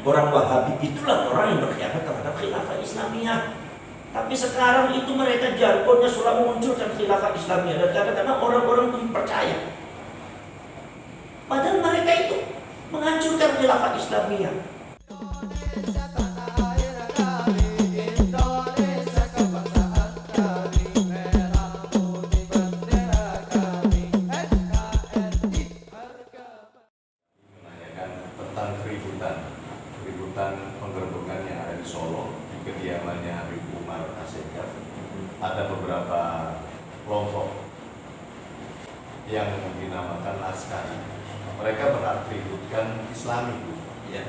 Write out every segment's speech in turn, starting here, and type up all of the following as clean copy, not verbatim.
orang Wahabi itulah orang yang berkhianat terhadap khilafah Islamiyah. Tapi sekarang itu mereka jargonnya sudah memunculkan khilafah Islamiyah dan kadang-kadang orang-orang pun percaya. Padahal mereka itu menghancurkan khilafah Islamiyah. Tentang keributan penggerbekan yang ada di Solo di kediamannya Habib Umar Asegaf. Ada beberapa kelompok yang dinamakan Laskari. Mereka beratributkan Islami, ya.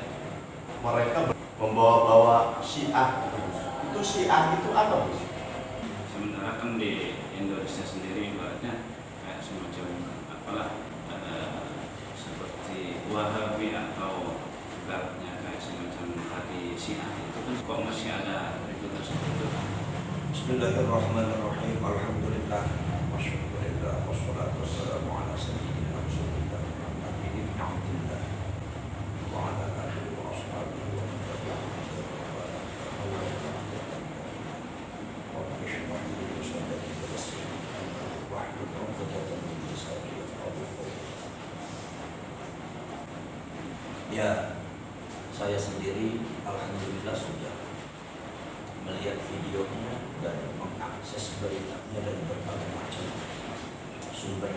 Mereka membawa-bawa Syiah. Itu Syiah itu apa, Bos? Sementara kan di Indonesia sendiri ibaratnya kayak semacam apalah seperti Wahabi atau ibaratnya kayak semacam tadi Syiah itu kan kok masih ada keributan seperti itu. Bismillahirrahmanirrahim. Alhamdulillah. Wassalatu wassalamu ala sayyidina Rasulillah Muhammad bin Abdillah wa ala alihi wa ashabihi wa man tabi'ahum bi ihsan ila yaumil qiyamah. Ya, saya sendiri alhamdulillah sudah melihat videonya dan mengakses beritanya dari berbagai macam sumber.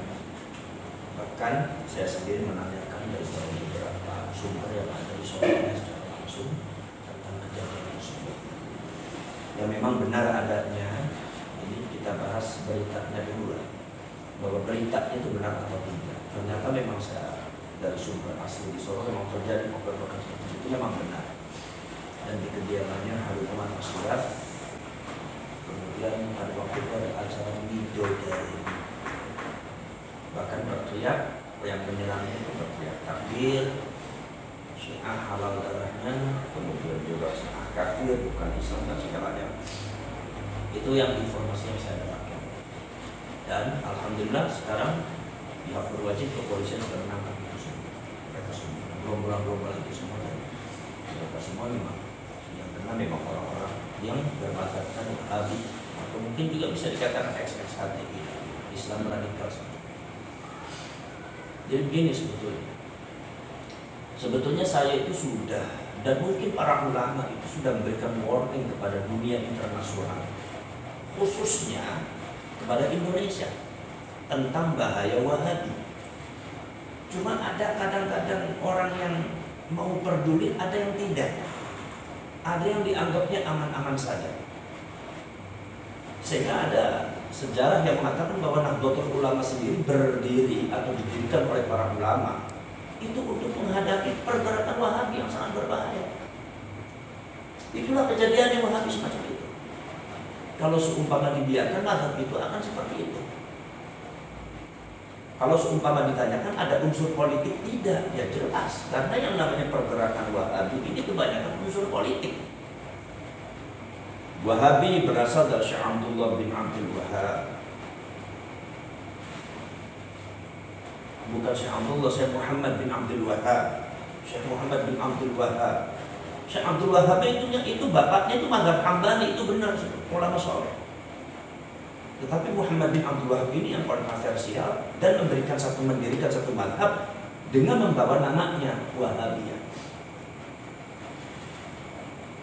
Bahkan saya sendiri menanyakan dari beberapa sumber yang ada di Solo secara langsung tentang kejadian tersebut. Ya memang benar adanya. Ini kita bahas beritanya dulu lah, bahwa beritanya itu benar atau tidak. Ternyata memang saya dari sumber asli di Solo memang terjadi penggerbekan seperti itu, memang benar. Dan di kediamannya Habib Umar Asegaf. Kemudian pada waktu itu ada acara Midodari, bahkan berteriak, yang menyerangnya itu berteriak takbir, Syiah halal darahnya, kemudian juga Syiah kafir, bukan Islam dan segalanya. Itu yang informasi yang saya dapatkan. Dan alhamdulillah sekarang pihak berwajib kepolisian sudah menangkap itu semua. Mereka semua, gelombang-gelombang itu semua, dan mereka semua memang orang-orang yang bermazhabkan Wahabi atau mungkin juga bisa dikatakan XXHTI, Islam radikal. Jadi begini sebetulnya saya itu sudah, dan mungkin para ulama itu sudah memberikan warning kepada dunia internasional, khususnya kepada Indonesia, tentang bahaya Wahabi. Cuma ada kadang-kadang orang yang mau peduli, ada yang tidak. Ada yang dianggapnya aman-aman saja. Sehingga ada sejarah yang mengatakan bahwa Nahdlatul Ulama sendiri berdiri atau didirikan oleh para ulama itu untuk menghadapi pergerakan Wahabi yang sangat berbahaya. Itulah kejadian yang Wahabi semacam itu. Kalau seumpama dibiarkan, mazhab itu akan seperti itu. Kalau seumpama ditanyakan ada unsur politik, tidak, ya jelas. Karena yang namanya pergerakan Wahabi ini kebanyakan unsur politik. Wahabi berasal dari Syekh Abdullah bin Abdul Wahab. Bukan Syekh Abdullah, Syekh Muhammad bin Abdul Wahab. Syekh Muhammad bin Abdul Wahab. Syekh Abdul Wahab itu bapaknya itu mazhab Hambali, itu benar, ulama soleh. Tetapi Muhammad bin Abdul Wahab ini yang kontroversial dan mendirikan satu mazhab dengan membawa namanya Wahabiyah.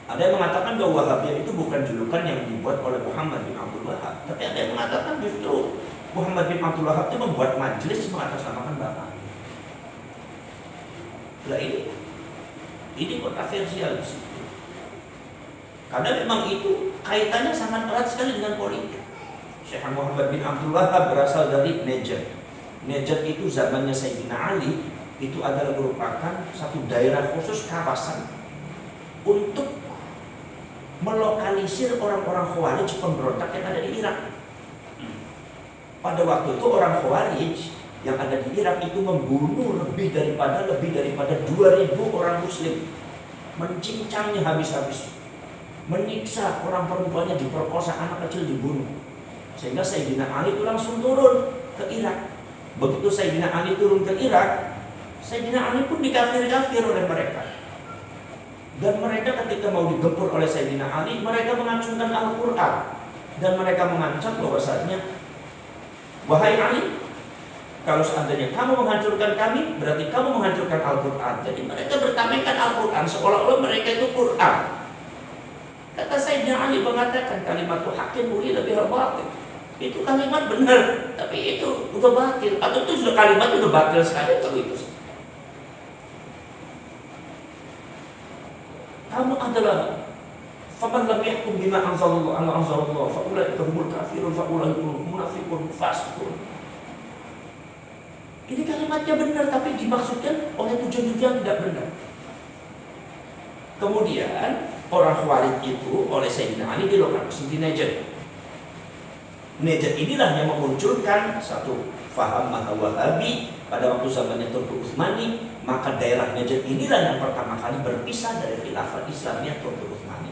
Ada yang mengatakan bahwa Wahabiyah itu bukan julukan yang dibuat oleh Muhammad bin Abdul Wahab, tapi ada yang mengatakan justru Muhammad bin Abdul Wahab itu membuat majelis mengatasnamakan bapaknya. Nah ini kontroversial di situ. Karena memang itu kaitannya sangat erat sekali dengan politik. Syekh Muhammad bin Abdul Wahab berasal dari Najd. Najd itu zamannya Sayyidina Ali, itu adalah merupakan satu daerah khusus kawasan untuk melokalisir orang-orang Khawarij pemberontak yang ada di Irak. Pada waktu itu orang Khawarij yang ada di Irak itu membunuh lebih daripada 2.000 orang Muslim, mencincangnya habis-habis, menyiksa orang perempuannya, diperkosa, anak kecil dibunuh. Sehingga Sayyidina Ali itu langsung turun ke Irak. Begitu Sayyidina Ali turun ke Irak, Sayyidina Ali pun dikafir-kafir oleh mereka. Dan mereka ketika mau digempur oleh Sayyidina Ali, mereka mengacungkan Al-Quran. Dan mereka mengancam bahwasanya, wahai Ali, kalau seandainya kamu menghancurkan kami, berarti kamu menghancurkan Al-Quran. Jadi mereka bertamaikan Al-Quran seolah-olah mereka itu Quran. Kata Sayyidina Ali mengatakan kalimat haqqin urida bihal batil. Itu kalimat benar, tapi itu udah batil. Atau itu sudah kalimat udah batil sekali kalau itu. Kamu adalah faman lam yahkum bima anzalallah fa ulaika humul kafirun fa ulaika humul munafiqun fasiqun. Ini kalimatnya benar tapi dimaksudkan oleh tujuan-tujuan tidak benar. Kemudian orang Khawarij itu oleh Sayyidina Ali dilokasi di Najd. Najd inilah yang memunculkan satu faham Wahabi pada waktu zamannya Turki Utsmani. Maka daerah Najd inilah yang pertama kali berpisah dari khilafah Islamiyah Turki Utsmani.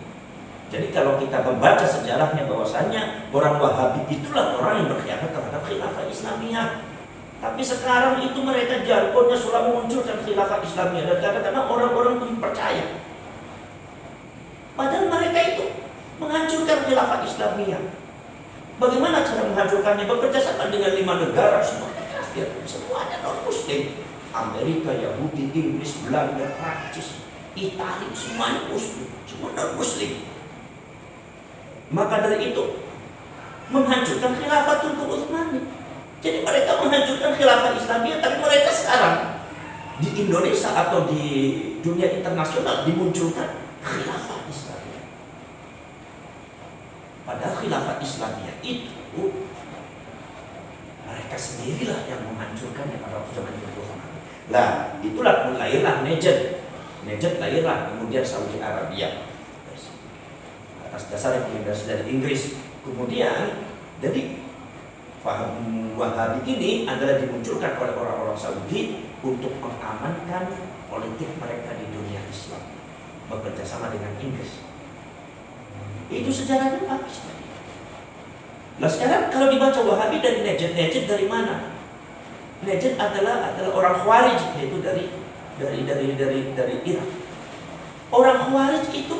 Jadi kalau kita membaca sejarahnya bahwasanya orang Wahabi itulah orang yang berkhianat terhadap khilafah Islamiyah. Tapi sekarang itu mereka jargonnya sudah memunculkan khilafah Islamiyah dan kadang-kadang orang-orang itu percaya. Padahal mereka itu menghancurkan khilafah Islamiyah. Bagaimana cara menghancurkannya? Bekerja sama dengan 5 negara, semuanya kafir, semuanya non-muslim. Amerika, Yahudi, Inggris, Belanda, Prancis, Italia, semuanya muslim, semua non-muslim. Maka dari itu menghancurkan khilafah Turki Utsmani. Jadi mereka menghancurkan khilafah Islamiyah, tapi mereka sekarang di Indonesia atau di dunia internasional dimunculkan khilafah Islamiyah. Padahal khilafah Islamiyah itu mereka sendirilah yang menghancurkannya pada waktu zaman Turki Utsmani. Nah, itulah lahirlah Najd. Najd lahirlah kemudian Saudi Arabia atas dasar rekomendasi dari Inggris. Kemudian jadi paham Wahabi ini adalah dimunculkan oleh orang-orang Saudi untuk mengamankan politik mereka di dunia Islam, bekerja sama dengan Inggris. Itu sejarahnya bagus. Nah sekarang kalau dibaca Wahabi dari Najd dari mana? Najd adalah orang Khawarij, yaitu dari Irak. Orang Khawarij itu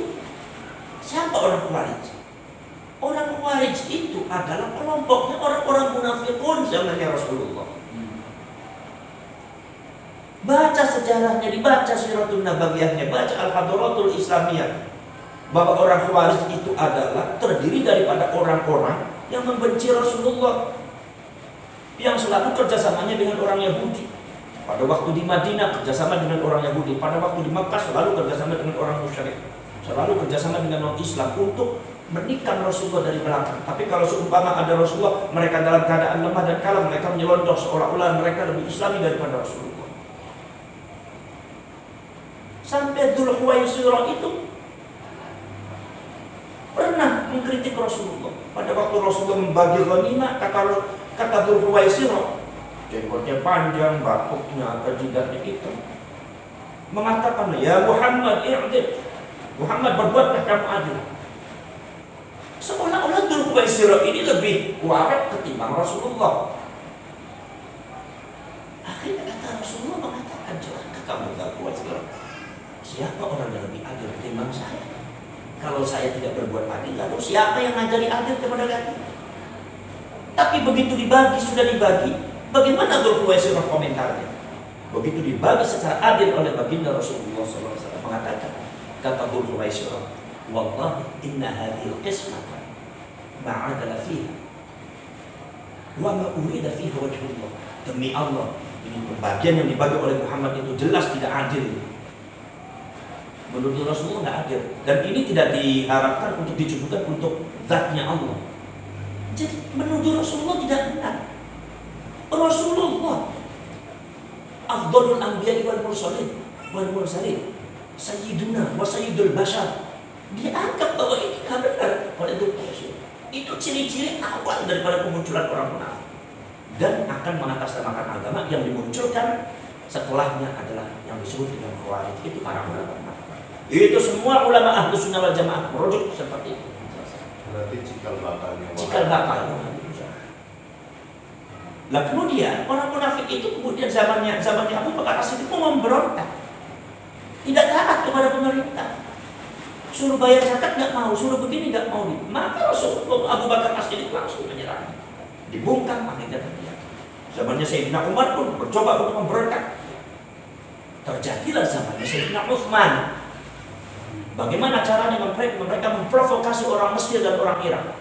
siapa orang Khawarij? Orang Khawarij itu adalah kelompoknya orang-orang munafiqun zamannya Rasulullah. Baca sejarahnya, dibaca Siratun Nabawiyahnya, baca Al-Hadaratul Islamiyah, bahwa orang Khawarij itu adalah terdiri daripada orang-orang yang membenci Rasulullah, yang selalu kerjasamanya dengan orang Yahudi. Pada waktu di Madinah kerjasama dengan orang Yahudi, pada waktu di Makkah selalu kerjasama dengan orang musyrik, selalu kerjasama dengan non-Islam untuk menikam Rasulullah dari belakang. Tapi kalau seumpama ada Rasulullah, mereka dalam keadaan lemah dan kalah, mereka menyelondoh seolah-olah mereka lebih Islami daripada Rasulullah. Sampai Dzul Khuwaisirah itu pernah mengkritik Rasulullah. Pada waktu Rasulullah membagi ghanimah, kata Dzul Khuwaisirah, jenggotnya panjang, batuknya atau jidatnya itu, mengatakan, ya Muhammad i'dil, Muhammad berbuatlah kamu adil. Seolah-olah Dzul Khuwaisirah ini lebih warak ketimbang Rasulullah. Akhirnya kata Rasulullah mengatakan, celaka kamu Dzul Khuwaisirah, siapa orang yang lebih adil ketimbang saya? Kalau saya tidak berbuat adil, lalu siapa yang ngajari adil kepada kalian? Tapi begitu dibagi, sudah dibagi, bagaimana Dzul Khuwaisirah komentarnya? Begitu dibagi secara adil oleh baginda Rasulullah SAW, mengatakan, kata Dzul Khuwaisirah, wallahi inna hadhil qismata ma'adala fiha wa ma urida fiha wajhullah. Demi Allah, ini pembagian yang dibagi oleh Muhammad itu jelas tidak adil. Menurut Rasulullah tidak adil, dan ini tidak diharapkan untuk ditujukan untuk zatnya Allah. Jadi menurut Rasulullah tidak benar. Rasulullah afdhalul anbiya'i wal mursalin sayyiduna wa sayyidul bashar, dianggap bahwa itu tidak benar oleh Dzul Khuwaisirah. Itu ciri-ciri awal daripada kemunculan orang munafik dan akan mengatasnamakan agama. Yang dimunculkan setelahnya adalah yang disebut dengan Khawarij, itu para ulama. Itu semua ulama ahlu sunnah wal jamaah merujuk seperti itu. Berarti cikal bakalnya. Cikal bakalnya. Nah kemudian orang munafik itu kemudian zamannya Abu Bakar As-Siddiq mau memberontak, tidak taat kepada pemerintah. suruh bayar zakat nggak mau, suruh begini nggak mau. Maka Rasulullah Abu Bakar As-Siddiq langsung menyerang, dibungkam akhirnya terdiam. Zamannya Sayyidina Umar pun bercoba untuk memberontak. Terjadilah zamannya Sayyidina Utsman. Bagaimana caranya mereka memprovokasi orang Mesir dan orang Irak?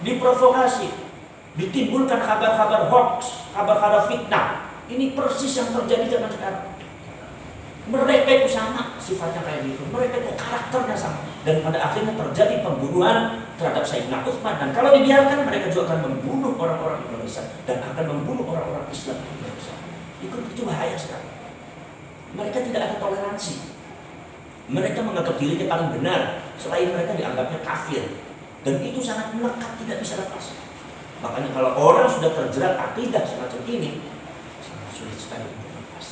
Diprovokasi, ditimbulkan kabar-kabar hoax, kabar-kabar fitnah. Ini persis yang terjadi zaman sekarang. Mereka itu sama sifatnya kayak gitu. Mereka itu karakternya sama. Dan pada akhirnya terjadi pembunuhan terhadap Sayyidina Utsman. Dan kalau dibiarkan, mereka juga akan membunuh orang-orang Indonesia dan akan membunuh orang-orang Islam di Indonesia. Itu bahaya sekali. Mereka tidak ada toleransi. Mereka menganggap dirinya paling benar, selain mereka dianggapnya kafir. Dan itu sangat melekat, tidak bisa lepas. Makanya kalau orang sudah terjerat akidah semacam ini, sangat sulit sekali untuk lepas.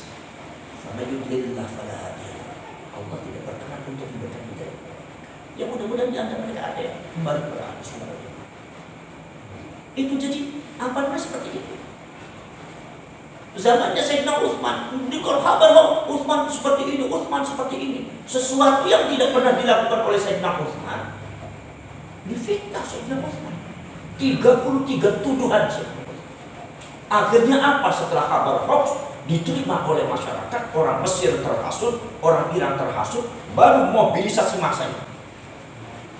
Faman yudlilillah fala hadiya lahu. Allah tidak berkenan untuk memberikan hidayah. Ya mudah-mudahan di antara mereka ada yang kembali kepada Allah Subhanahu wa taala. Itu jadi apa namanya seperti itu. Zamannya Sayyidina Utsman, dikor kabar Utsman seperti ini, Utsman seperti ini. Sesuatu yang tidak pernah dilakukan oleh Sayyidina Utsman, difitnah Sayyidina Utsman. 33 tuduhan Sayyidina Utsman. Akhirnya apa setelah kabar hoax diterima oleh masyarakat, orang Mesir terhasut, orang Iran terhasut, baru mobilisasi massa.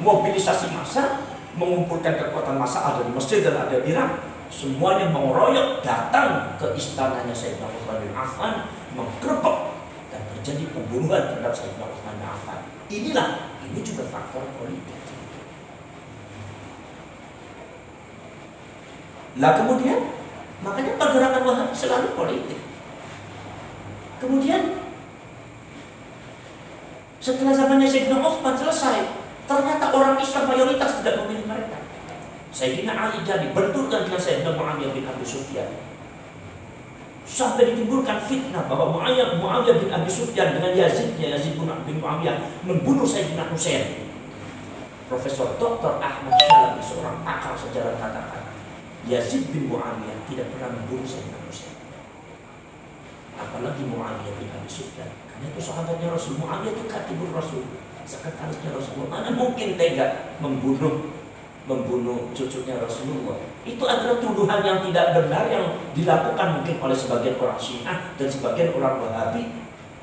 Mobilisasi massa, mengumpulkan kekuatan massa ada di Mesir dan ada di Iran. Semuanya mengeroyok datang ke istananya Sayyidina Utsman bin Affan, menggerebek dan terjadi pembunuhan terhadap Sayyidina Utsman bin Affan. Ini juga faktor politik. Lah kemudian, makanya pergerakan Wahabi selalu politik. Kemudian setelah zamannya Sayyidina Utsman selesai, ternyata orang Islam mayoritas tidak memilih mereka. Sayyidina Ali jadi benturkan dengan Sayyidina Muawiyah bin Abi Sufyan. Sampai ditimbulkan fitnah bahwa Muawiyah bin Abi Sufyan dengan Yazid bin Muawiyah membunuh Sayyidina Husain. Profesor Dr. Ahmad Syalabi, seorang pakar sejarah, katakan Yazid bin Muawiyah tidak pernah membunuh Sayyidina Husain. Apalagi Muawiyah bin Abi Sufyan, karena itu sahabatnya Rasul. Muawiyah itu katibur Rasul, sekretarisnya Rasulullah. Mana mungkin tega membunuh cucunya Rasulullah. Itu adalah tuduhan yang tidak benar yang dilakukan mungkin oleh sebagian orang Syiah dan sebagian orang Wahabi,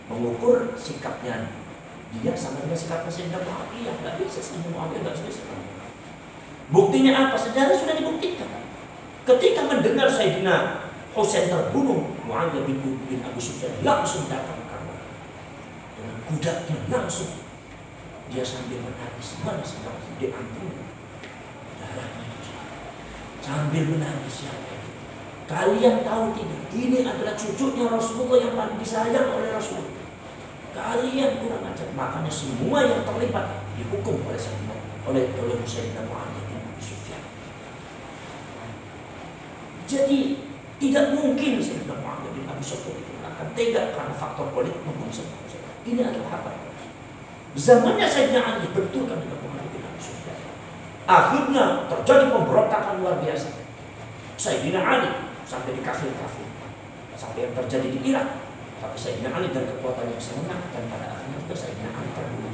mengukur sikapnya dia sama dengan sikapnya Sayyidina Muawiyah. Nggak bisa, Sayyidina Muawiyah nggak bisa. Buktinya apa? Sejarah sudah dibuktikan. Ketika mendengar Sayyidina Husain terbunuh, Muawiyah bin Abi Sufyan langsung datang ke kamar dengan kudanya, langsung dia sambil menangis, mana sedang diampuni darahnya, sambil menangis. Kalian tahu tidak, ini adalah cucunya Rasulullah yang paling disayang oleh Rasul. Kalian kurang ajar. Makanya semua yang terlibat dihukum oleh Husain dan Muawiyah bin Abi Sufyan. Jadi tidak mungkin Sayyidina Muawiyah bin Abi Sufyan itu akan tega karena faktor politik membunuh Sayyidina Husain. Ini adalah apa? Zamannya Sayyidina Ali benturkan dengan Muawiyah bin Abi Sufyan. Akhirnya terjadi pemberontakan luar biasa. Sayyidina Ali sampai di kafir-kafir, sampai yang terjadi di Irak. Tapi Sayyidina Ali dan kekuatannya bisa menang, dan pada akhirnya juga Sayyidina Ali terbunuh.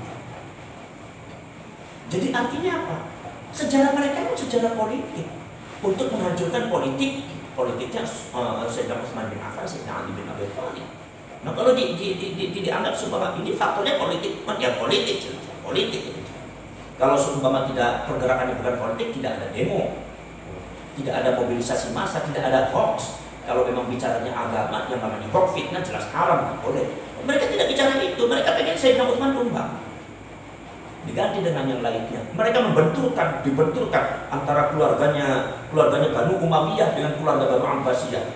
Jadi artinya apa? Sejarah mereka itu sejarah politik untuk menghancurkan politiknya Sayyidina Utsman bin Affan, Sayyidina Ali bin Abi Thalib. Nah kalau dianggap sebuah ini faktornya politik, ya politik. Kalau seumpama tidak pergerakannya bukan politik, tidak ada demo, tidak ada mobilisasi massa, tidak ada hoax. Kalau memang bicaranya agama, yang namanya hoax fitnah jelas haram, tidak boleh. Mereka tidak bicara itu, mereka pengen Sayyidina Utsman tumbang, diganti dengan yang lainnya. Mereka dibenturkan antara keluarganya Banu Umayyah dengan keluarga Banu Abbasiyah.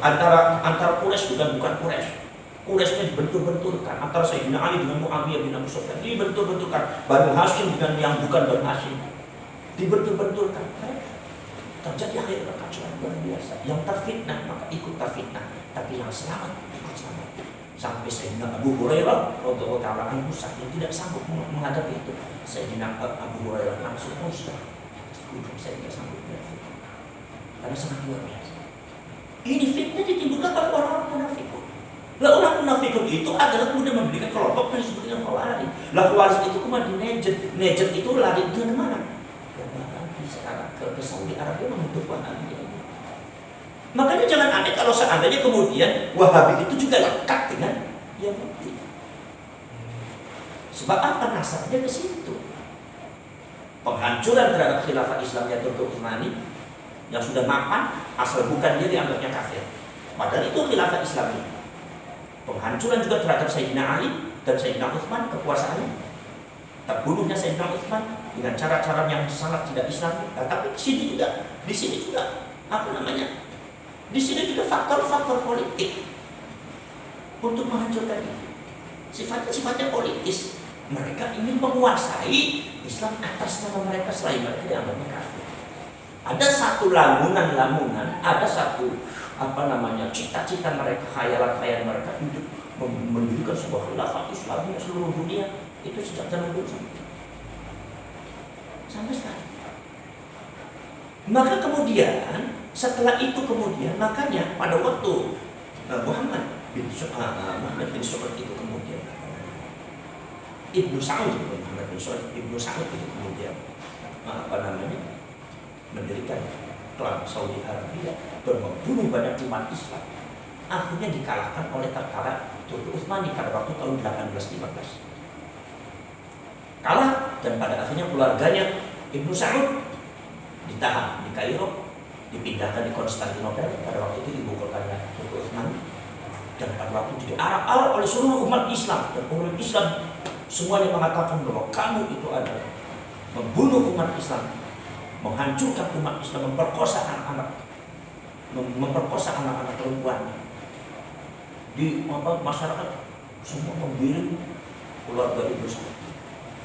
Antara Quraisy dengan bukan Quraisy. Quraisynya dibentur-benturkan, antara Sayyidina Ali dengan Muawiyah bin Abi Sufyan dibentur-benturkan, Banu Hashim dengan yang bukan Banu Hashim dibentur-benturkan. Terjadi akhirnya kekacauan luar biasa. Yang terfitnah maka ikut terfitnah, tapi yang selamat ikut selamat. Sampai Sayyidina Abu Hurairah radhiyallahu ta'ala anhu yang tidak sanggup menghadapi itu. Sayyidina Abu Hurairah langsung Ustaz, saya tidak sanggup menghadapi karena sangat luar biasa. Ini fitnah ditimbulkan oleh orang-orang munafik. Lah orang munafikun itu adalah kemudian mendirikan kelompok yang disebut dengan Khawarij. Lah Khawarij itu kemudian Najd itu lari ke mana? Ya Wahabi sekarang ke Saudi Arabia membentuk Wahabi. Makanya jangan aneh kalau seandainya kemudian Wahabi itu juga lekat dengan Yahudi. Sebab apa nasabnya ke situ? Penghancuran terhadap khilafah Islamnya Turki Utsmani yang sudah mapan, asal bukan dia dianggapnya kafir. Padahal itu khilafah Islamnya. Penghancuran juga terhadap Sayyidina Ali dan Sayyidina Utsman, kekuasaannya. Terbunuhnya Sayyidina Utsman dengan cara-cara yang sangat tidak Islami. Nah, tapi di sini juga apa namanya? Di sini juga faktor-faktor politik untuk menghancurkan itu. Sifatnya politis. Mereka ingin menguasai Islam atas nama mereka selain mereka dianggapnya kafir. Ada satu lamunan, ada satu cita-cita mereka, khayalan mereka untuk mendirikan sebuah khilafah Islamiyah seluruh dunia itu sejak zaman dulu sampai sekarang. Maka kemudian setelah itu makanya pada waktu Muhammad bin Saud itu kemudian Ibnu Saud itu kemudian mendirikan klan Saudi Arabia dan membunuh banyak umat Islam. Akhirnya dikalahkan oleh tentara Turki Utsmani pada waktu tahun 1815. Kalah dan pada akhirnya keluarganya Ibnu Saud ditahan di Kairo, dipindahkan di Konstantinopel pada waktu itu ibu kotanya Turki Utsmani, dan pada waktu itu diarak-arak oleh seluruh umat Islam, dan umat Islam semuanya mengatakan bahwa kamu itu adalah membunuh umat Islam, menghancurkan umat Islam, memperkosa anak-anak perempuan. Di masyarakat semua membiring keluarga Ibnu Saud.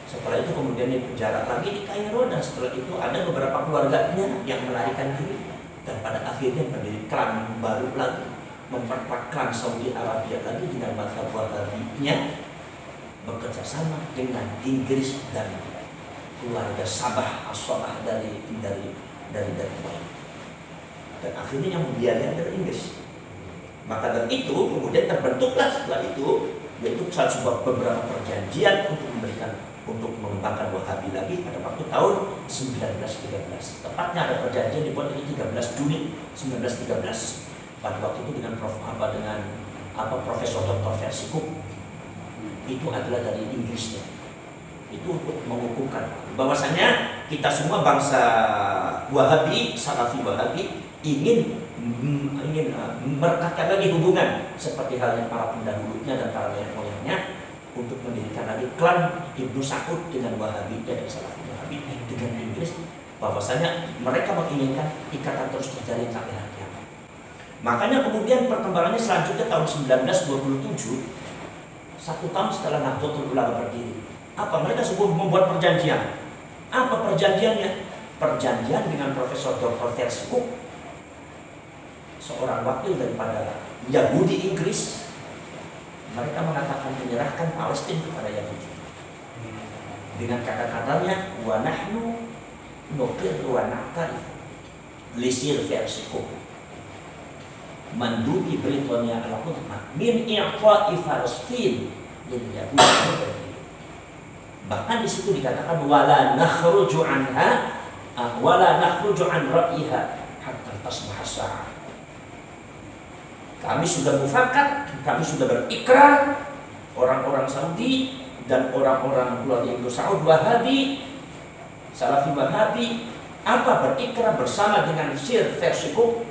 Setelah itu kemudian dipenjara lagi di Kairo, dan setelah itu ada beberapa keluarganya yang melarikan diri, dan pada akhirnya mendirikan klan baru lagi, memperkuat klan Saudi Arabia lagi dengan mazhab Wahabinya, bekerja sama dengan Inggris dan keluarga Sabah as-Sabah dari dan akhirnya yang membiayai dari Inggris. Maka dari itu kemudian terbentuklah setelah itu yaitu beberapa perjanjian untuk mengembangkan Wahabi lagi pada waktu tahun 1913. Tepatnya ada perjanjian dibuat di 13 Juni 1913 pada waktu itu dengan Profesor Dr. Versikuk. Itu adalah dari Inggrisnya. Itu untuk mengukuhkan bahwasanya kita semua bangsa Wahabi, Salafi Wahabi ingin merekatkan lagi hubungan seperti halnya para pendahulunya dan para nenek moyangnya untuk mendirikan lagi klan Ibnu Saud dengan Wahabi dan Salafi Wahabi dengan Inggris, bahwasanya mereka menginginkan ikatan terus terjalin sampai hari kiamat. Makanya kemudian perkembangannya selanjutnya tahun 1927, 1 tahun setelah Nahdlatul Ulama berdiri, mereka semua membuat perjanjian. Apa perjanjiannya? Perjanjian dengan Profesor Dr. Versikuk, seorang wakil daripada Yahudi Inggris. Mereka mengatakan menyerahkan Palestina kepada Yahudi dengan kata-katanya wa nahnu nuqir wa na'tarif lisir Versikuk mandubi Britania al-Qudma min i'ta'i Palestin lil Yahudi. Bahkan di situ dikatakan wala nakhruju anha wala nakhruju an ra'yiha hatta tasbah as-sa'ah. Kami sudah mufakat, kami sudah berikrar, orang-orang Saudi dan orang-orang keluarga Ibnu Saud Wahabi, Salafi Wahabi, berikrar bersama dengan Sir Versikuk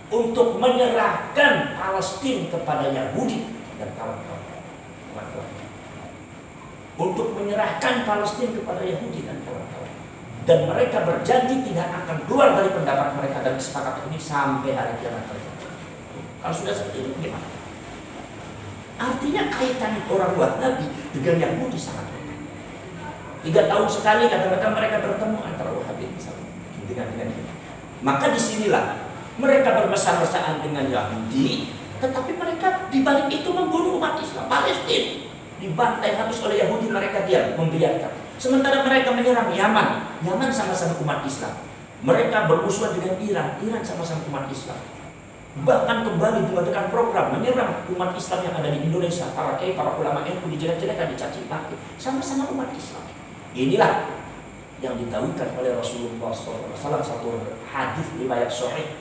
untuk menyerahkan Palestina kepada Yahudi dan kawan-kawan. Untuk menyerahkan Palestina kepada Yahudi dan kawan-kawan. Dan mereka berjanji tidak akan keluar dari pendapat mereka dan kesepakatan ini sampai hari kiamat terjadi. Kalau sudah seperti itu gimana? Artinya kaitan orang Wahabi dengan Yahudi sangat dekat. 3 tahun sekali kadang-kadang mereka bertemu antara Wahabi dengan maka disinilah mereka bermesra-mesraan dengan Yahudi, tetapi mereka dibalik itu membunuh umat Islam. Palestina dibantai habis oleh Yahudi, mereka diam membiarkan. Sementara mereka menyerang Yaman sama-sama umat Islam. Mereka bermusuhan dengan Iran sama-sama umat Islam. Bahkan kembali mengadakan program menyerang umat Islam yang ada di Indonesia. Para kiai, para ulama NU dijelek-jelekan, dicaci maki, sama-sama umat Islam. Inilah yang ditahukan oleh Rasulullah SAW. Salah satu hadis riwayat sahih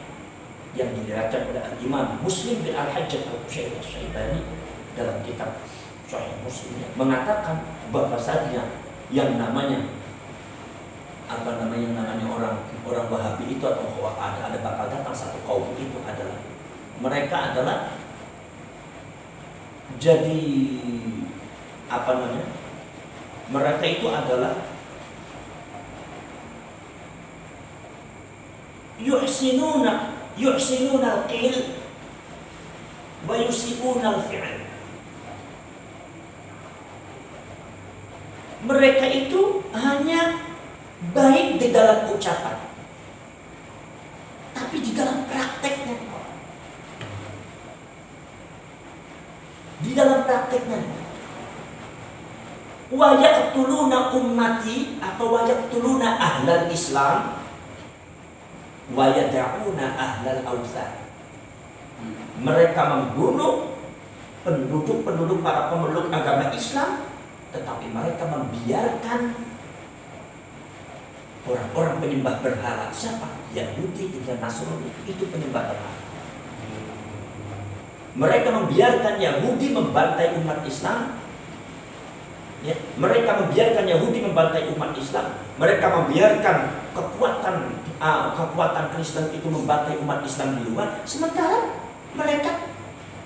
yang diriwayatkan oleh Imam Muslim bin Al-Hajjaj Al-Syaibani dalam kitab Sahih Muslim mengatakan bahwasanya yang namanya orang Wahabi itu atau ada bakal datang satu kaum itu adalah mereka adalah jadi mereka itu adalah yuhsinuna al-qil wa yusi'una al-fi'l. Mereka itu hanya baik di dalam ucapan, tapi di dalam prakteknya, wa yaqtuluna ummati atau wa yaqtuluna ahlal Islam wa yada'una ahlal awthan. Mereka membunuh penduduk para pemeluk agama Islam, tetapi mereka membiarkan orang-orang penyembah berhala. Siapa? Yahudi dan Nasrani, itu penyembah berhala. Mereka membiarkan Yahudi membantai umat Islam. Ya, mereka membiarkan Yahudi membantai umat Islam. Mereka membiarkan kekuatan Kristen itu membantai umat Islam di luar. Sementara mereka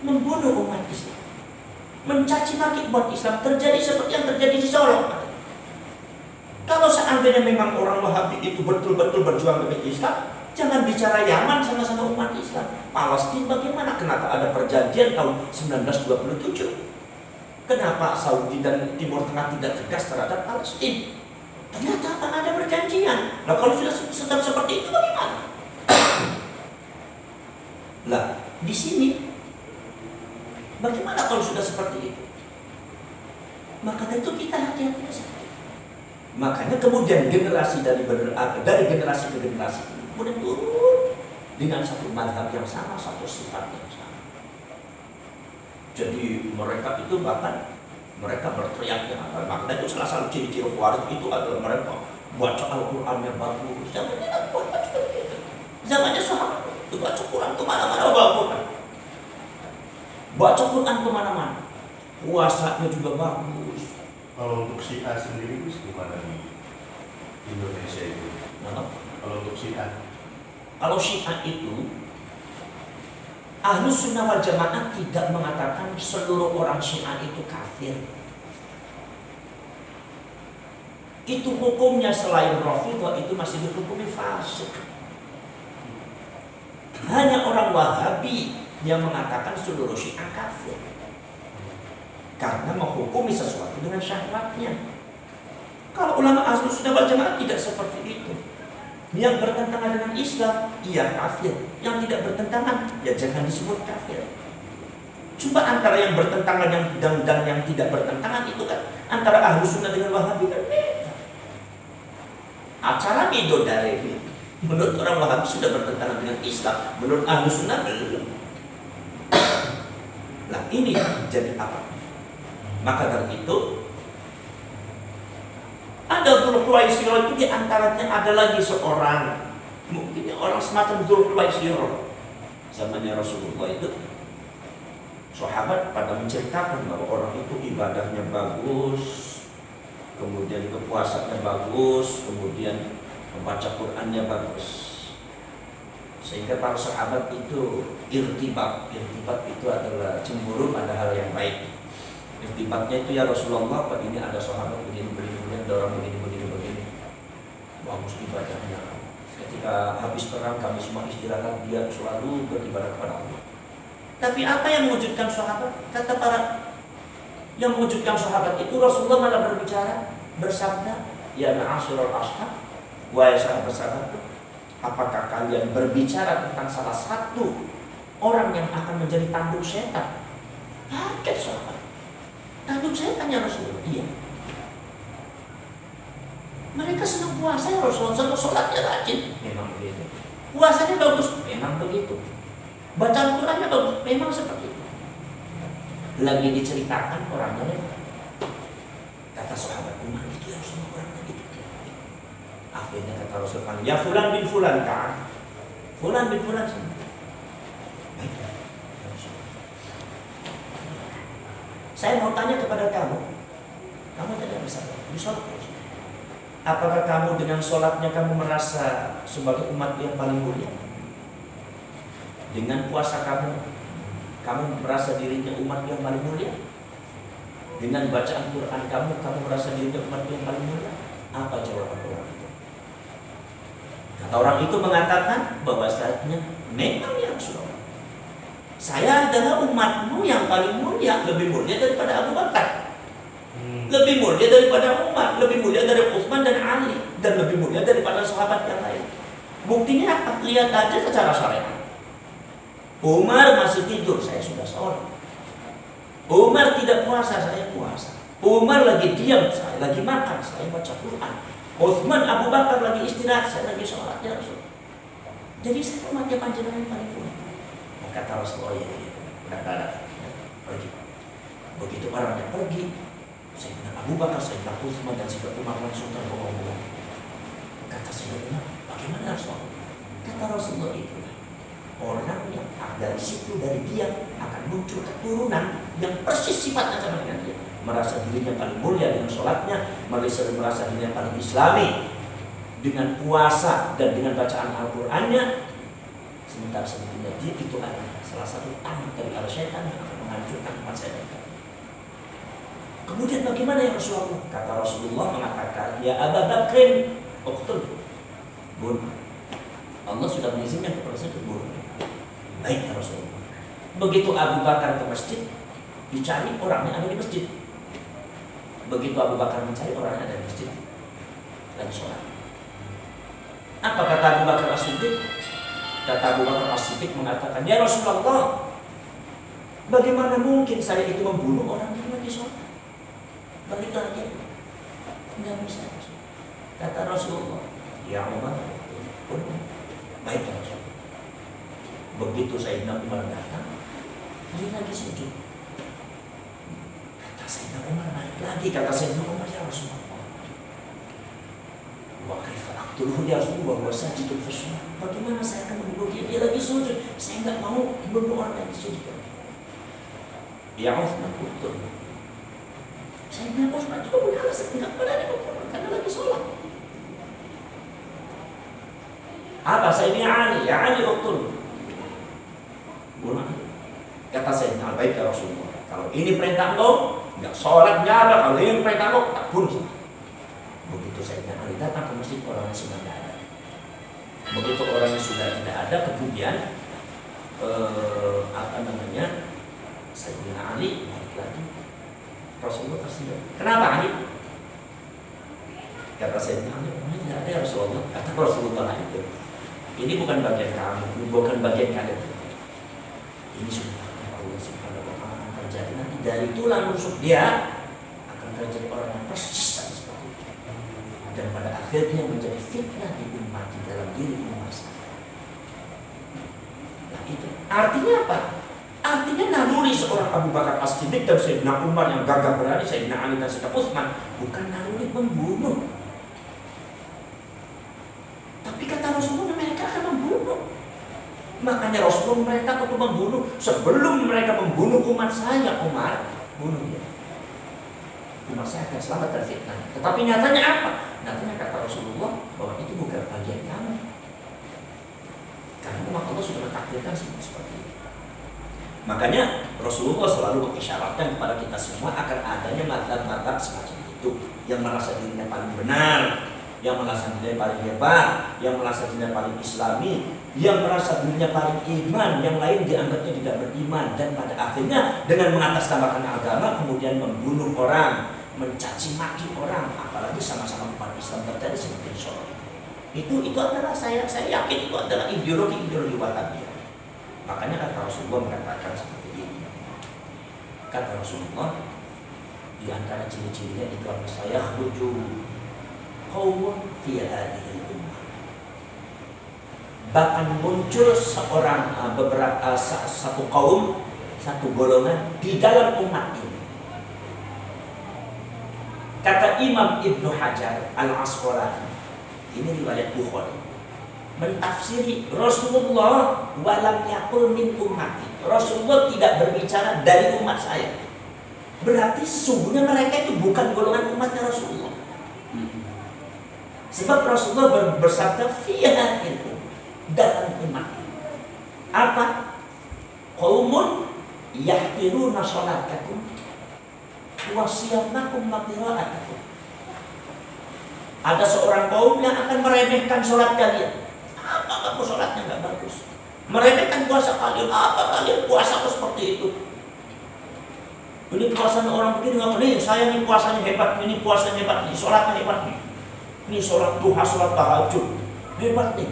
membunuh umat Islam, mencaci maki umat Islam. Terjadi seperti yang terjadi di Solo. Kalau seandainya memang orang Wahabi itu betul-betul berjuang demi Islam, jangan bicara Yaman sama-sama umat Islam. Palestina bagaimana? Kenapa ada perjanjian tahun 1927? Kenapa Saudi dan Timur Tengah tidak tegas terhadap Palestina? Ternyata ada perjanjian. Nah, kalau sudah sedang seperti itu bagaimana? Lah, di sini bagaimana kalau sudah seperti itu? Maka tentu kita hati-hati saja. Makanya kemudian generasi dari generasi ke generasi kemudian turun dengan satu mazhab yang sama, satu sifat yang sama. Jadi mereka itu bahkan mereka berteriaknya, makanya itu salah satu ciri-ciri Khawarij itu adalah mereka baca Al-Quran yang bagus. Zamannya baca seperti itu. Zamannya sahabat itu baca Quran kemana-mana bagus. Baca Quran kemana-mana. Puasanya juga bagus. Kalau untuk Syiah sendiri itu gimana di Indonesia itu? Kalau untuk Syiah? Kalau Syiah itu Ahlus Sunnah wal Jamaah tidak mengatakan seluruh orang Syiah itu kafir. Itu hukumnya selain Rafidhah itu masih dihukumi fasik. Hanya orang Wahabi yang mengatakan seluruh Syiah kafir, karena menghukumi sesuatu dengan syahwatnya. Kalau ulama Ahlus Sunnah wal Jamaah tidak seperti itu. Yang bertentangan dengan Islam, iya kafir. Yang tidak bertentangan, ya jangan disebut kafir. Coba antara yang bertentangan dan yang tidak bertentangan itu kan antara Ahlus Sunnah dengan Wahabi kan beda. Acara bidodari menurut orang Wahabi sudah bertentangan dengan Islam, menurut Ahlus Sunnah belum. Nah ini jadi apa? Maka dari itu ada Dzulkhuwaisirah itu diantaranya ada lagi seorang, mungkin orang semacam Dzulkhuwaisirah zamannya Rasulullah itu. Sahabat pada menceritakan bahwa orang itu ibadahnya bagus, kemudian kepuasannya bagus, kemudian membaca Qurannya bagus, sehingga para sahabat itu irtibat itu adalah cemburu pada hal yang baik. Irtibatnya itu ya Rasulullah, Pak ini ada sahabat begini, ada orang begini, bagus ibadahnya. Ketika habis perang kami semua istirahat, dia selalu beribadah kepada Allah. Tapi apa yang mewujudkan sahabat? Kata para yang mewujudkan sahabat itu Rasulullah malah berbicara, bersabda, ya ma'asyiral ashab, wahai sahabat-sahabatku, apakah kalian berbicara tentang salah satu orang yang akan menjadi tanduk setan? Kaget sahabat. Tanduk setan ya Rasulullah? Iya. Mereka senang puasa ya Rasulullah, senang sholatnya rajin. Memang begitu. Puasanya bagus. Memang begitu. Bacaan Qurannya bagus, memang seperti itu. Lagi diceritakan orangnya, kata sahabat Umar itu yang semua orangnya gitu. Akhirnya kata Rasulullah, ya fulan bin fulan kan, fulan bin fulan semua. Baik, ya Rasulullah. Saya mau tanya kepada kamu tidak bisa sholat. Apakah kamu dengan sholatnya kamu merasa sebagai umat yang paling mulia? Dengan puasa kamu merasa dirinya umat yang paling mulia? Dengan bacaan Quran kamu merasa dirinya umat yang paling mulia? Apa jawaban orang itu? Kata orang itu mengatakan bahwasanya memang ya Rasulullah, saya adalah umatmu yang paling mulia, lebih mulia daripada Abu Bakar, lebih mulia daripada Umar, lebih mulia dari Utsman dan Ali, dan lebih mulia daripada sahabat yang lain. Buktinya apa? Lihat aja secara syariat. Umar masih tidur, saya sudah sholat. Umar tidak puasa, saya puasa. Umar lagi diam, saya lagi makan, saya baca Quran. Utsman, Abu Bakar lagi istirahat, saya lagi sholat, ya Rasul. Jadi saya umatnya panjenengan paling mulia. Kata Rasulullah, ya, udah, pergi. Begitu orangnya pergi, Sayyidina Abu Bakar, Sayyidina Utsman dan Sayyidina Umar langsung terbengong-bengong. Kata Sayyidina Umar, bagaimana Rasulullah? Kata Rasulullah, itu orang yang dari situ, dari dia akan muncul keturunan yang persis sifatnya sama dengan dia, merasa dirinya paling mulia dengan sholatnya, merasa dirinya paling islami dengan puasa dan dengan bacaan Al-Qur'annya. Sementara sebetulnya dia itu adalah salah satu anak dari al-syaitan yang akan menghancurkan umat saya. Kemudian bagaimana ya Rasulullah? Kata Rasulullah mengatakan, ya Abu Bakrin, uqtul, bunuh. Allah sudah mengizinkan kepada saya untuk bunuh. Baik ya Rasulullah. Begitu Abu Bakar ke masjid, dicari orangnya ada di masjid. Begitu Abu Bakar mencari orangnya ada di masjid, lagi sholat. Apa kata Abu Bakar As-Siddiq? Kata Abu Bakar As-Siddiq mengatakan, ya Rasulullah, bagaimana mungkin saya itu membunuh orang yang lagi sholat? Balik lagi, tidak bisa. Kata Rasulullah, ya Umar, baik ya Rasulullah. Begitu Sayyidina Umar datang, dia lagi sujud. Kata Sayyidina Umar, balik lagi. Kata Sayyidina Umar, ya Rasulullah, wa kaifa aqtuluhu ya Rasulullah wa sajidun fi shalah. Bagaimana saya akan membunuh dia? Dia lagi sujud. Saya enggak mau membunuh orang lagi sujud. Ya Utsman, betul. Sayyidina Utsman juga punya alasan tidak berani membunuh karena lagi sholat. Apa Sayyidina Ali? Ya Ali, betul. Bunuh. Kata Sayyidina, baik ya Rasulullah, kalau ini perintah engkau, enggak sholat, enggak apa. Kalau ini perintah engkau, tak bunuh. Begitu Sayyidina Ali datang ke masjid, orangnya sudah tidak ada. Begitu orangnya sudah tidak ada, kemudian Sayyidina Ali balik lagi. Rasulullah tersinggung. Kenapa Ali? Kata Sayyidina Ali, ini tidak ada ya Rasulullah. Kata Rasulullah itu, ini bukan bagian kamu, bukan bagian kalian. Ini sudah Allah Subhanahu wa Ta'ala akan terjadi nanti dari tulang rusuk dia akan terjadi orang yang persis seperti itu, dan pada akhirnya menjadi fitnah di umat, di dalam diri umat. Nah itu artinya apa? Artinya naluri seorang Abu Bakar As-Siddiq dan Sayyidina Umar yang gagah berani, Sayyidina Ali dan Sayyidina Utsman, bukan naluri membunuh. Tapi kata Rasulullah, mereka akan membunuh. Makanya Rasulullah mereka untuk membunuh. Sebelum mereka membunuh umat saya, Umar, bunuh dia. Umat saya akan selamat dari fitnah. Tetapi nyatanya apa? Nyatanya kata Rasulullah bahwa itu bukan bagian kamu. Karena umat Allah sudah mentakdirkan seperti itu. Makanya Rasulullah selalu mengisyaratkan kepada kita semua akan adanya mazhab-mazhab semacam itu, yang merasa dirinya paling benar, yang merasa dirinya paling hebat, yang merasa dirinya paling islami, yang merasa dirinya paling iman, yang lain dianggapnya tidak beriman, dan pada akhirnya dengan mengatasnamakan agama kemudian membunuh orang, mencaci maki orang, apalagi sama-sama umat Islam terjadi seperti Solo. Itu adalah saya yakin itu adalah ideologi Wahabiyah. Makanya kata Rasulullah mengatakan seperti ini. Kata Rasulullah, di antara ciri-cirinya itu adalah saya khruju qaumun fi hadhihi ummah Bahkan muncul satu kaum, satu golongan di dalam umat ini. Kata Imam Ibnu Hajar Al-Asqalani, ini riwayat Bukhari, mentafsiri Rasulullah walam yaqul min ummati. Rasulullah tidak berbicara dari umat saya. Berarti sesungguhnya mereka itu bukan golongan umatnya Rasulullah. Sebab Rasulullah bersabda fiha itu dalam umat. Apa? Qaumun yahqiruna sholatakum wa siyamakum wa qira'atakum. Ada seorang kaum yang akan meremehkan sholat kalian. Apa kamu sholatnya nggak bagus? Meremehkan puasa kalian. Apa kalian puasa seperti itu? Ini puasanya orang begini nggak boleh. Saya ini puasanya hebat. Ini puasanya hebat. Ini sholatnya hebat nih. Ini sholat duha, sholat tahajud, hebat nih.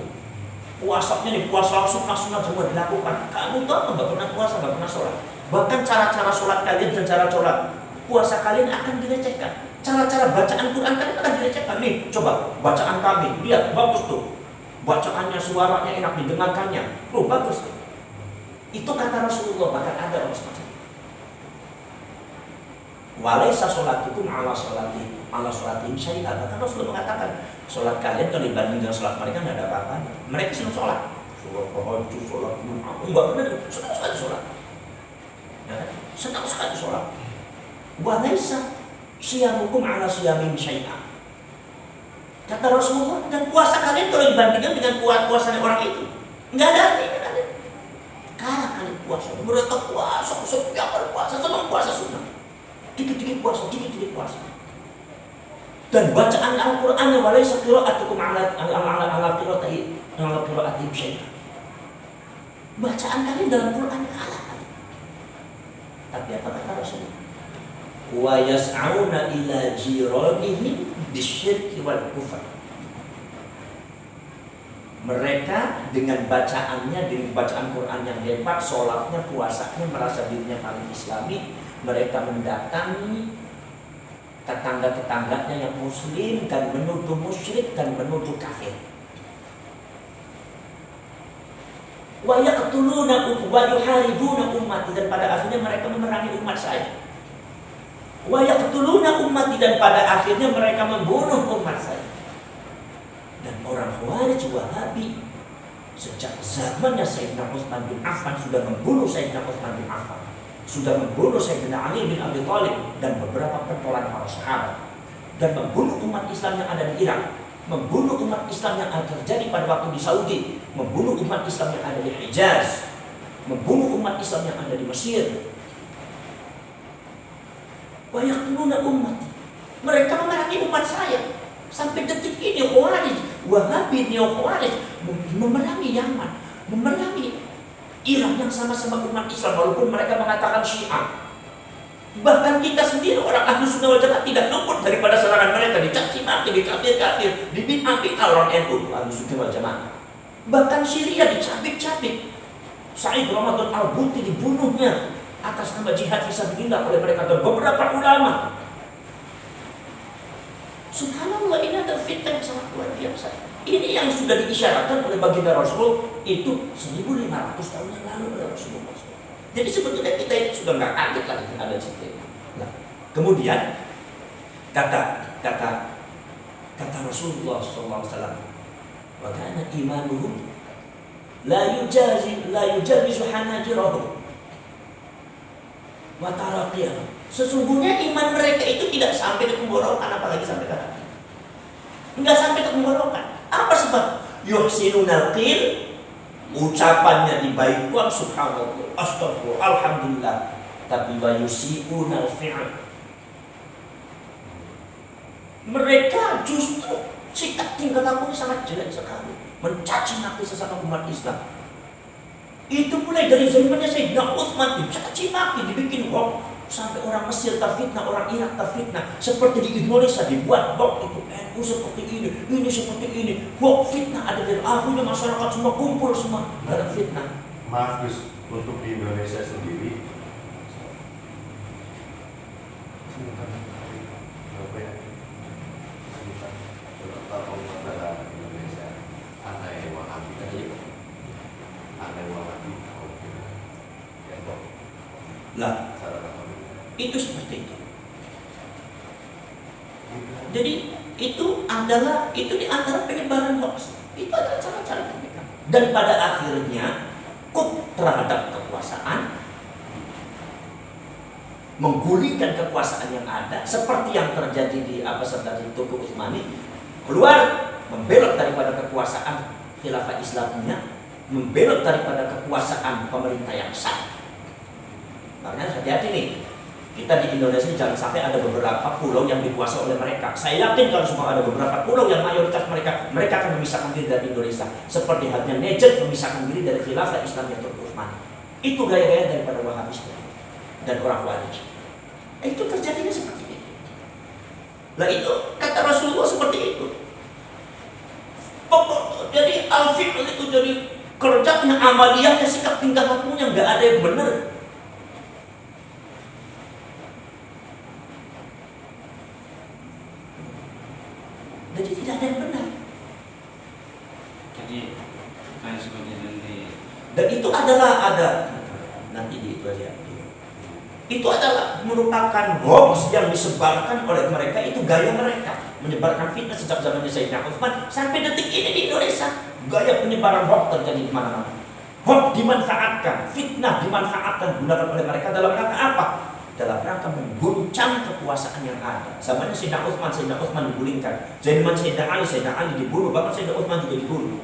Puasanya nih, puasa sunnah semua dilakukan. Kamu tahu nggak pernah puasa, nggak pernah sholat. Bahkan cara-cara sholat kalian dan cara sholat puasa kalian akan dilecehkan. Cara-cara bacaan Quran kalian akan dilecehkan. Nih, coba bacaan kami, lihat bagus tuh. Bacaannya, suaranya enak didengarkannya. Tuh bagus tuh. Itu kata Rasulullah. Bahkan ada orang semacam itu. Walaisa sholatukum ala sholatihim syai'an. Bahkan Rasulullah mengatakan sholat kalian kalau dibanding dengan sholat mereka nggak ada apa-apanya. Mereka senang sholat. Sholat tahajud, sholat duha. Enggak benar, senang sekali sholat. Ya, senang sekali sholat. Walaisa siyamukum ala siyamihim syai'an. Kata Rasulullah, dan puasa kalian kalau dibandingkan dengan puasa orang itu nggak ada artinya kalian. Kalah kalian puasa. Mereka puasa, setiap hari puasa, senang puasa sunnah. Dikit-dikit puasa, dikit-dikit puasa. Dan bacaan Al-Quran yang walaysa qira'atukum ala qira'atihim syai'an. Bacaan kalian dalam Quran kalah. Tapi apa kata Rasulullah? Wa yas'auna ila jiranihim bisyirki wal kufr. Mereka dengan bacaannya, dengan bacaan Quran yang hebat, sholatnya, puasanya, merasa dirinya paling islami, mereka mendatangi tetangga-tetangganya yang muslim dan menuduh musyrik dan menuduh kafir. Wa yaqtuluna wa yuharibuna ummati, dan pada akhirnya mereka memerangi umat saya. Wa yaqtuluna ummati, dan pada akhirnya mereka membunuh umat saya. Dan orang Khawarij Wahabi sejak zamannya Sayyidina Utsman bin Affan sudah membunuh Sayyidina Utsman bin Affan, sudah membunuh Sayyidina Ali bin Abi Thalib dan beberapa pentolan para sahabat, dan membunuh umat Islam yang ada di Irak, membunuh umat Islam yang terjadi pada waktu di Saudi, membunuh umat Islam yang ada di Hijaz, membunuh umat Islam yang ada di Mesir. Wa yaqtuluna ummati, mereka memerangi umat saya. Sampai detik ini Khawarij Wahabi, neo-Khawarij memerangi Yaman, memerangi Iran yang sama-sama umat Islam, walaupun mereka mengatakan Syiah. Bahkan kita sendiri orang Ahlus Sunnah wal Jamaah tidak luput daripada serangan mereka, dicaci maki, dikafir-kafir, dibid'ah orang NU Ahlus Sunnah wal Jamaah. Bahkan Syria dicabik-cabik. Said Ramadan Al-Buti dibunuhnya atas nama jihad fisabilillah oleh mereka dan beberapa ulama. Subhanallah, ini ada fitnah yang sangat luar biasa. Ini yang sudah diisyaratkan oleh baginda Rasul itu 1500 tahun yang lalu oleh Rasulullah. Jadi sebetulnya kita ini sudah nggak kaget lagi ada cerita. Nah, kemudian kata Rasulullah SAW, wa kana imanuhum la yujawizu hanajirahum wa taraqiyahum. Sesungguhnya iman mereka itu tidak sampai ke tenggorokan, apalagi sampai ke hati. Enggak sampai ke tenggorokan. Apa sebab? Yuhsinunal qil, ucapannya dibaikkan, subhanallah, astagfirullah, alhamdulillah. Tapi wa yusi'unal fi'l, mereka justru sikap tingkah lakunya sangat jelek sekali, mencaci maki sesama umat Islam. Itu mulai dari zamannya Sayyidina Utsman, dicaci maki, dibikin hoax. Sampai orang Mesir terfitnah, orang Irak terfitnah. Seperti di Indonesia dibuat hoax itu, NU seperti ini seperti ini. Hoax fitnah ada, dan akhirnya masyarakat semua kumpul semua dalam fitnah. Maaf Gus, untuk di Indonesia sendiri berapa ya? Beberapa umat Indonesia anti Wahabi. Lah, itu seperti itu. Jadi itu di antara penyebaran hoax. Itu adalah cara-cara mereka. Dan pada akhirnya kup terhadap kekuasaan, menggulingkan kekuasaan yang ada, seperti yang terjadi di di Tugu Utsmani, keluar membelot daripada kekuasaan khilafah Islamnya, membelot daripada kekuasaan pemerintah yang sah. Makanya hati-hati nih, kita di Indonesia jangan sampai ada beberapa pulau yang dikuasai oleh mereka. Saya yakin kalau semua ada beberapa pulau yang mayoritas mereka akan memisahkan diri dari Indonesia. Seperti halnya Najd memisahkan diri dari khilafah Islamnya Turki Utsmani. Itu gaya-gaya daripada Wahabisme dan orang Khawarij. Itu terjadinya seperti itu. Nah itu kata Rasulullah seperti itu. Jadi al-fiqh itu jadi kerjanya, amaliyahnya, sikap tingkah lakunya nggak ada yang benar. Jadi tidak ada yang benar. Jadi kayak seperti nanti. Dan itu adalah nanti di itu aja. Itu adalah merupakan hoax yang disebarkan oleh mereka. Itu gaya mereka menyebarkan fitnah sejak zamannya Sayyidina Utsman sampai detik ini di Indonesia. Gaya penyebaran hoax terjadi di mana-mana. Hoax dimanfaatkan, fitnah dimanfaatkan, gunakan oleh mereka dalam rangka apa? Dalam rangka mengguncang kekuasaan yang ada. Zamannya Sayyidina Utsman digulingkan. Zaman Sayyidina Ali dibunuh, bahkan Sayyidina Utsman juga dibunuh.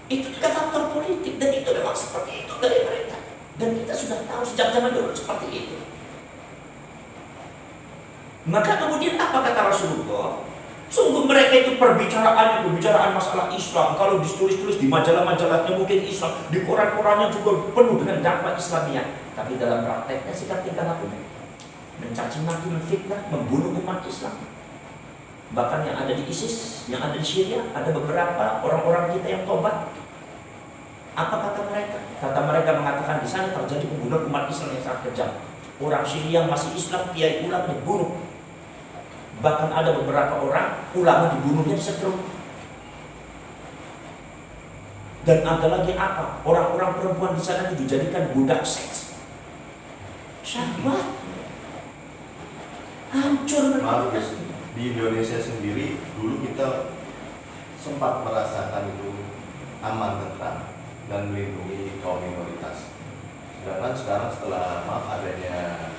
Itu juga faktor politik, dan itu memang seperti itu dari mereka. Dan kita sudah tahu sejak zaman dulu seperti itu. Maka kemudian apa kata Rasulullah? Sungguh mereka itu pembicaraan masalah Islam. Kalau ditulis-tulis di majalah-majalahnya mungkin Islam, di koran-korannya juga penuh dengan dakwah Islamiyah. Tapi dalam prakteknya sikap tingkah lakunya mencaci maki, menfitnah, membunuh umat Islam. Bahkan yang ada di ISIS, yang ada di Syria, ada beberapa orang-orang kita yang tobat. Apa kata mereka? Kata mereka mengatakan di sana terjadi pembunuhan umat Islam yang sangat kejam. Orang Syria yang masih Islam, kiai ulama dibunuh. Bahkan ada beberapa orang ulama dibunuhnya disetrum. Dan ada lagi apa? Orang-orang perempuan di sana dijadikan budak seks. Syahwat. Hancur. Maaf, di Indonesia sendiri dulu kita sempat merasakan itu aman, tentram, dan melindungi kaum minoritas. Sedangkan sekarang setelah adanya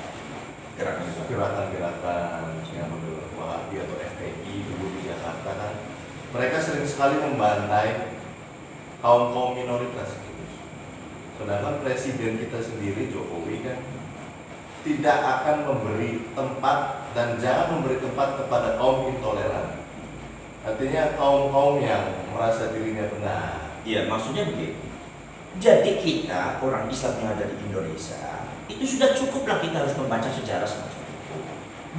gerakan-gerakan yang menurut Wahabi atau FPI dulu di Jakarta kan, mereka sering sekali membantai kaum minoritas gitu. Sedangkan presiden kita sendiri Jokowi kan tidak akan memberi tempat dan jangan memberi tempat kepada kaum intoleran. Artinya kaum yang merasa dirinya benar. Iya, maksudnya begitu. Jadi kita orang Islam yang ada di Indonesia itu sudah cukuplah kita harus membaca sejarah semacam itu.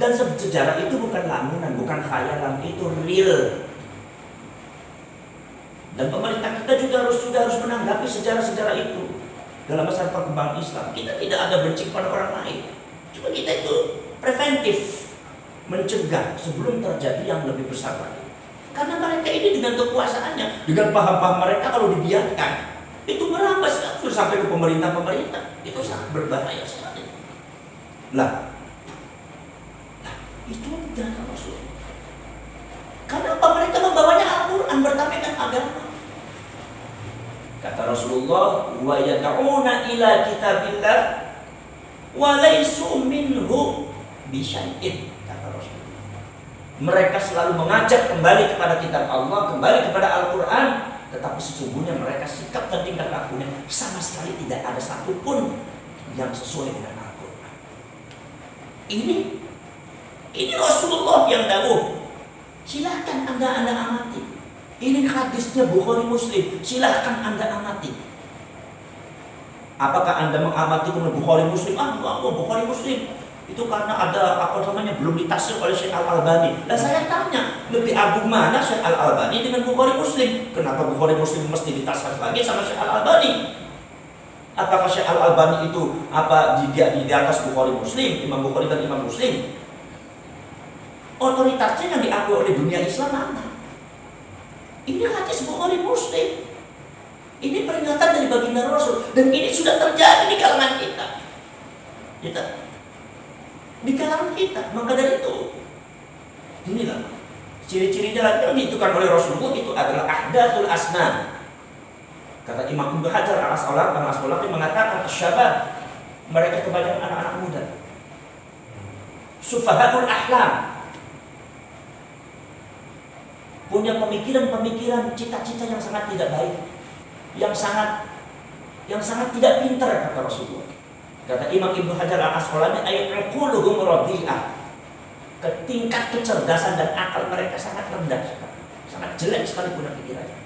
Dan sejarah itu bukan lamunan, bukan khayalan, itu real. Dan pemerintah kita juga harus menanggapi sejarah-sejarah itu dalam masalah perkembangan Islam. Kita tidak ada benci kepada orang lain. Cuma kita itu preventif, mencegah sebelum terjadi yang lebih besar lagi. Karena mereka ini dengan kekuasaannya, dengan paham-paham mereka kalau dibiarkan itu merampas sampai ke pemerintah-pemerintah. Itu sangat berbahaya sekali. Lah itu tidak Rasul. Kenapa mereka membawanya Al-Quran, bertamekan agama? Kata Rasulullah, wa yad'una ila kitabillah wa laysu minhu bisyai'in. Kata Rasulullah, mereka selalu mengajak kembali kepada kitab Allah, kembali kepada Al-Quran, tetapi sesungguhnya mereka sikap dan tingkah lakunya sama sekali tidak ada satupun yang sesuai dengan Al-Quran. Ini Rasulullah yang dawuh. Silahkan anda amati. Ini hadisnya Bukhari Muslim. Silahkan anda amati. Apakah anda mengamati kemudian Bukhari Muslim? Bukhari Muslim itu karena ada belum ditafsir oleh Syekh Al-Albani. Dan saya tanya, lebih agung mana Syekh Al-Albani dengan Bukhari Muslim? Kenapa Bukhari Muslim mesti ditafsir lagi sama Syekh Al-Albani? Apakah Syekh Al-Albani itu di atas Bukhari Muslim, Imam Bukhari dan Imam Muslim? Otoritasnya yang diakui oleh dunia Islam mana? Ini hadis Bukhari Muslim. Ini peringatan dari baginda Rasul, dan ini sudah terjadi di kalangan kita. Di kalangan kita. Maka dari itu, inilah ciri-cirinya lagi yang ditunjukkan oleh Rasulullah itu adalah ahdathul asnan. Kata Imam Ibnu Hajar al-Asqalani mengatakan syabab, mereka kebanyakan anak-anak muda. Sufahaul ahlam, punya pemikiran-pemikiran, cita-cita yang sangat tidak baik, yang sangat tidak pintar, kata Rasulullah. Kata Imam Ibnu Hajar al-Asqalani, ayuquluhum radhi'ah, tingkat kecerdasan dan akal mereka sangat rendah, sangat jelek sekali punya pikirannya.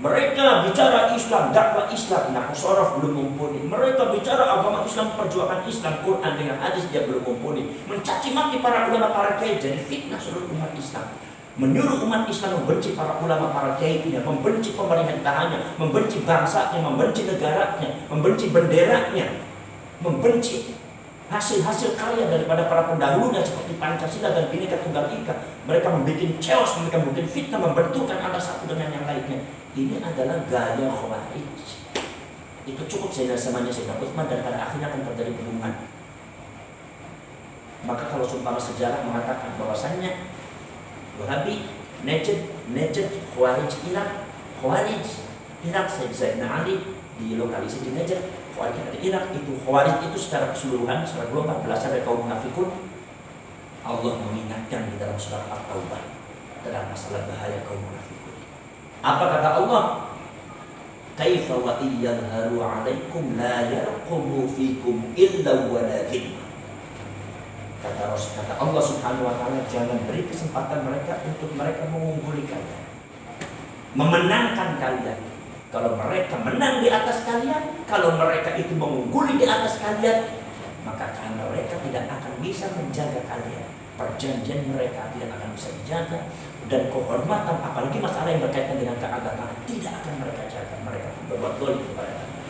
Mereka bicara Islam, dakwah Islam, nah sorof belum mumpuni. Mereka bicara agama Islam, perjuangan Islam, Quran dengan hadis dia belum mumpuni. Mencaci maki para ulama, para kiai, jadi fitnah seluruh umat Islam. Menyuruh umat Islam membenci para ulama, para kiainya, membenci pemerintahannya, membenci bangsanya, membenci negaranya, membenci benderanya, membenci hasil-hasil karya daripada para pendahulunya seperti Pancasila dan Bhinneka Tunggal Ika. Mereka membuat chaos, mereka membuat fitnah, membenturkan antara satu dengan yang lainnya. Ini adalah gaya Khawarij. Itu cukup zamannya Sayyidina Utsman dan pada akhirnya akan terjadi pembunuhan. Maka kalau sumpah sejarah mengatakan bahwasannya Wahabi, Najd, Khawarij Irak, Sayyidina Ali dilokalisasi di Najd, Khawarij di Irak. Itu Khawarij itu secara keseluruhan, secara global berasal dari kaum munafikun. Allah mengingatkan di dalam surat At-Taubah tentang masalah bahaya kaum munafikun. Apa kata Allah? Kaifa wa iyadharu 'alaikum la yarqubu fikum illa wala dhimma. Kata Allah Subhanahu wa taala, jangan beri kesempatan mereka untuk mereka mengungguli kalian, memenangkan kalian. Kalau mereka menang di atas kalian, kalau mereka itu mengungguli di atas kalian, maka mereka tidak akan bisa menjaga kalian. Perjanjian mereka tidak akan bisa dijaga, dan kehormatan, apalagi masalah yang berkaitan dengan keagamaan, tidak akan mereka jaga. Mereka berbuat zalim kepada kalian.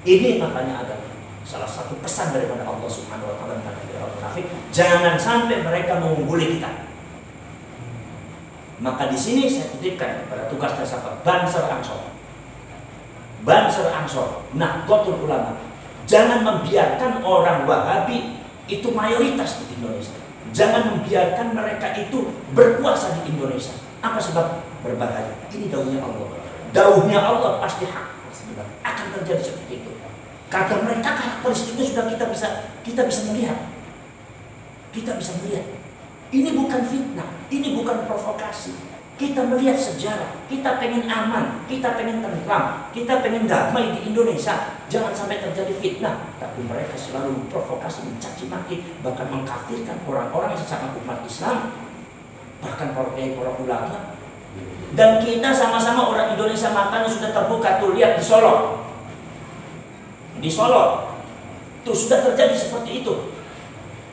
Ini makanya adalah salah satu pesan daripada Allah Subhanahu wa taala kepada orang munafik, jangan sampai mereka mengungguli kita. Maka di sini saya kutipkan pada tugas dan sahabat Bansar Ansor, Nahdlatul Ulama, jangan membiarkan orang Wahabi itu mayoritas di Indonesia. Jangan membiarkan mereka itu berkuasa di Indonesia. Apa sebab? Berbahaya. Ini dauhnya Allah. Dauhnya Allah pasti hak. Akan terjadi seperti itu. Kata mereka karakteristiknya sudah kita bisa melihat. Kita bisa melihat. Ini bukan fitnah, ini bukan provokasi. Kita melihat sejarah, kita pengen aman, kita pengen tentram, kita pengen damai di Indonesia. Jangan sampai terjadi fitnah. Tapi mereka selalu memprovokasi, mencaci maki, bahkan mengkafirkan orang-orang sesama umat Islam, bahkan para kiai, para ulama. Dan kita sama-sama orang Indonesia, matanya sudah terbuka. Tuh lihat di Solo. Di Solo tuh sudah terjadi seperti itu.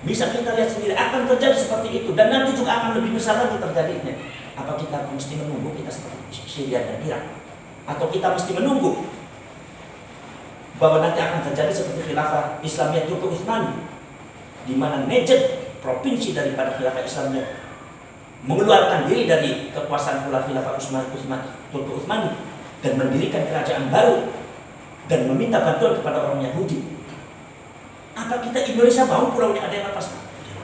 Bisa kita lihat sendiri, akan terjadi seperti itu. Dan nanti juga akan lebih besar lagi terjadinya. Apa kita mesti menunggu kita seperti Syria dan Irak? Atau kita mesti menunggu bahwa nanti akan terjadi seperti khilafah Islamiyah Turki Utsmani, di mana Najd, provinsi daripada khilafah Islamiyah, mengeluarkan diri dari kekuasaan khilafah Turki Utsmani dan mendirikan kerajaan baru dan meminta bantuan kepada orang Yahudi. Apa kita Indonesia mau pulaunya ada yang lepas?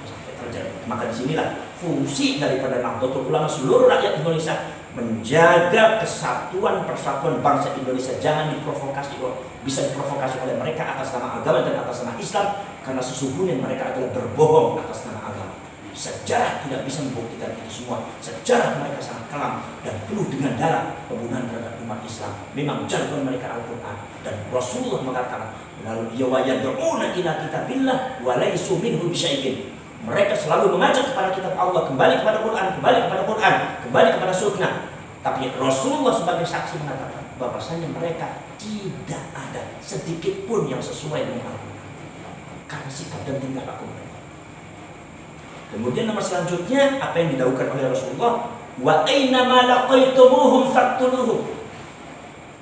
Sampai terjadi. Maka disinilah fungsi daripada Nahdlatul Ulama, seluruh rakyat Indonesia menjaga kesatuan persatuan bangsa Indonesia. Jangan bisa diprovokasi oleh mereka atas nama agama dan atas nama Islam, karena sesungguhnya mereka adalah berbohong atas nama agama. Sejarah tidak bisa membuktikan itu semua. Sejarah mereka sangat kelam dan penuh dengan darah pembunuhan terhadap umat Islam. Memang jargon mereka Al-Quran, dan Rasulullah mengatakan, lalu yad'una ila kitabillah wa laysu minhu bisyai'in. Mereka selalu mengajak kepada kitab Allah, kembali kepada Quran, kembali kepada sunnah. Tapi Rasulullah sebagai saksi mengatakan bahwasanya mereka tidak ada sedikit pun yang sesuai dengan Al-Quran, karena sikap dan tingkah laku mereka. Kemudian nomor selanjutnya, apa yang didahulukan oleh Rasulullah, wa aina ma laqaitumuhum faqtuluhum.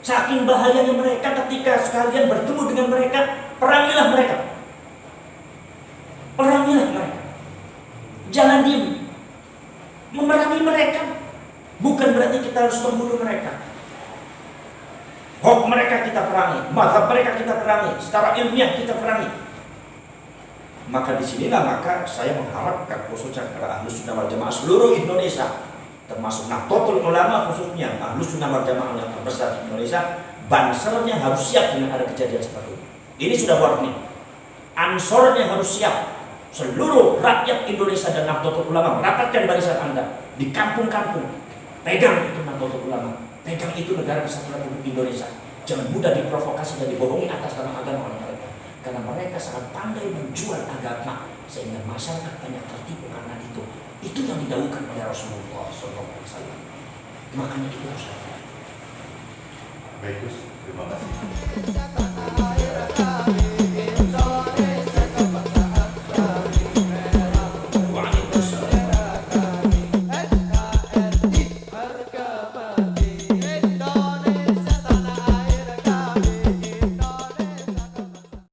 Saking bahayanya mereka, ketika sekalian bertemu dengan mereka, perangilah mereka. Jangan diam. Memerangi mereka bukan berarti kita harus membunuh mereka. Hoax mereka kita perangi, mazhab mereka kita perangi, secara ilmiah kita perangi. Maka disinilah maka saya mengharapkan khususnya kepada Ahlus Sunnah wal Jamaah seluruh Indonesia, termasuk Nahdlatul Ulama khususnya Ahlus Sunnah wal Jamaah yang terbesar di Indonesia, bansernya harus siap dengan ada kejadian seperti ini. Ini sudah warning. Ansornya harus siap. Seluruh rakyat Indonesia dan Nahdlatul Ulama merapatkan barisan Anda di kampung-kampung. Pegang itu Nahdlatul Ulama, pegang itu negara kesatuan Republik Indonesia. Jangan mudah diprovokasi dan dibohongi atas nama agama oleh mereka, karena mereka sangat pandai menjual agama sehingga masyarakat banyak tertipu karena itu. Itu yang didahulukan oleh Rasulullah SAW. Makanya itu harus ada. Baik, Gus. Terima kasih.